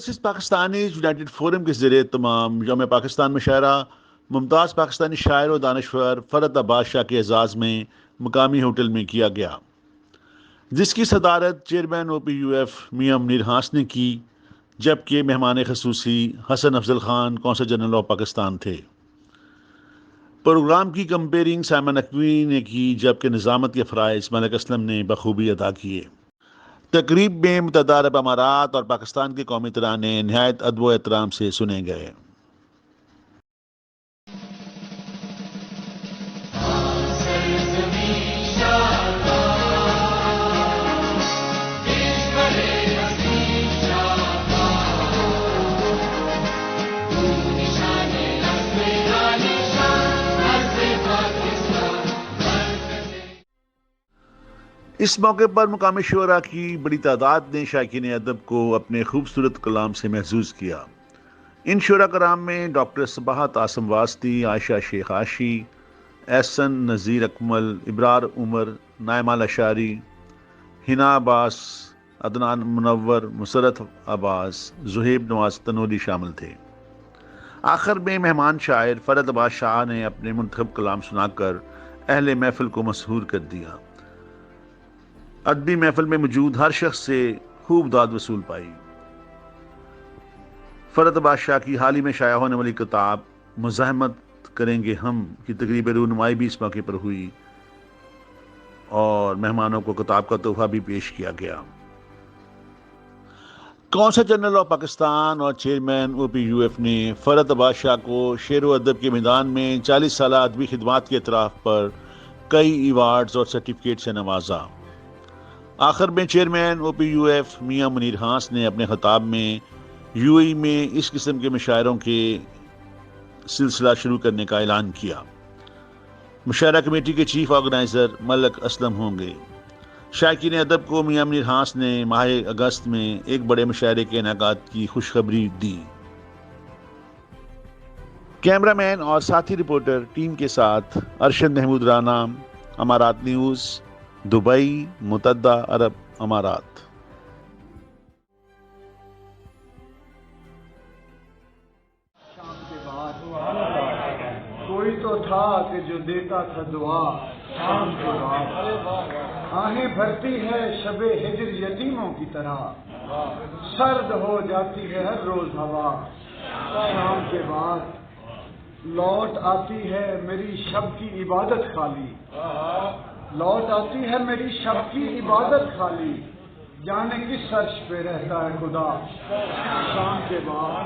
Overseas Pakistanis United forum کے زیر اہتمام یوم پاکستان مشاعرہ ممتاز پاکستانی شاعر و دانشور فرحت عباس شاہ کے اعزاز میں مقامی ہوٹل میں کیا گیا، جس کی صدارت چیئرمین OPUF میاں منیر نے کی، جبکہ مہمان خصوصی حسن افضل خان قونصل جنرل آف پاکستان تھے۔ پروگرام کی کمپیئرنگ سائمن نے کی، جبکہ نظامت کے فرائض ملک اسلم نے بخوبی ادا کیے۔ تقریب میں متعدد عرب امارات اور پاکستان کے قومی ترانے نہایت ادب و احترام سے سنے گئے۔ اس موقع پر مقامی شعراء کی بڑی تعداد نے شائقین ادب کو اپنے خوبصورت کلام سے محظوظ کیا۔ ان شعراء کرام میں ڈاکٹر صباحت آسم واسطی، عائشہ شیخ عاشی، احسن نذیر اکمل، ابرار عمر، نائمہ الاشعری، حنا عباس، عدنان منور، مسرت عباس، زہیب نواز تنوری شامل تھے۔ آخر میں مہمان شاعر فرحت عباس شاہ نے اپنے منتخب کلام سنا کر اہل محفل کو مسحور کر دیا۔ ادبی محفل میں موجود ہر شخص سے خوب داد وصول پائی۔ فرحت عباس شاہ کی حال ہی میں شائع ہونے والی کتاب مزاحمت کریں گے ہم کی تقریب رونمائی بھی اس موقع پر ہوئی اور مہمانوں کو کتاب کا تحفہ بھی پیش کیا گیا۔ قونصل جنرل آف پاکستان اور چیئرمین OPUF نے فرحت عباس شاہ کو شعر و ادب کے میدان میں 40 سالہ ادبی خدمات کے اعتراف پر کئی ایوارڈز اور سرٹیفکیٹ سے نوازا۔ آخر میں چیئرمین OPUF میاں منیر نے اپنے خطاب میں UAE میں اس قسم کے مشاعروں کے سلسلہ شروع کرنے کا اعلان کیا۔ مشاعرہ کمیٹی کے چیف آرگنائزر ملک اسلم ہوں گے۔ شائقین ادب کو میاں منیر نے ماہ اگست میں ایک بڑے مشاعرے کے انعقاد کی خوشخبری دی۔ کیمرہ مین اور ساتھی رپورٹر ٹیم کے ساتھ ارشد محمود رانا، امارات نیوز، دبئی، متحدہ عرب امارات۔ شام کے بعد کوئی تو تھا کہ جو دیتا تھا دعا، شام کے بعد آہیں بھرتی ہے شب ہجر یتیموں کی طرح، سرد ہو جاتی ہے ہر روز ہوا، شام کے بعد لوٹ آتی ہے میری شب کی عبادت خالی، لوٹ آتی ہے میری شب کی عبادت خالی، جانے کس عرش پہ رہتا ہے خدا، شام کے بعد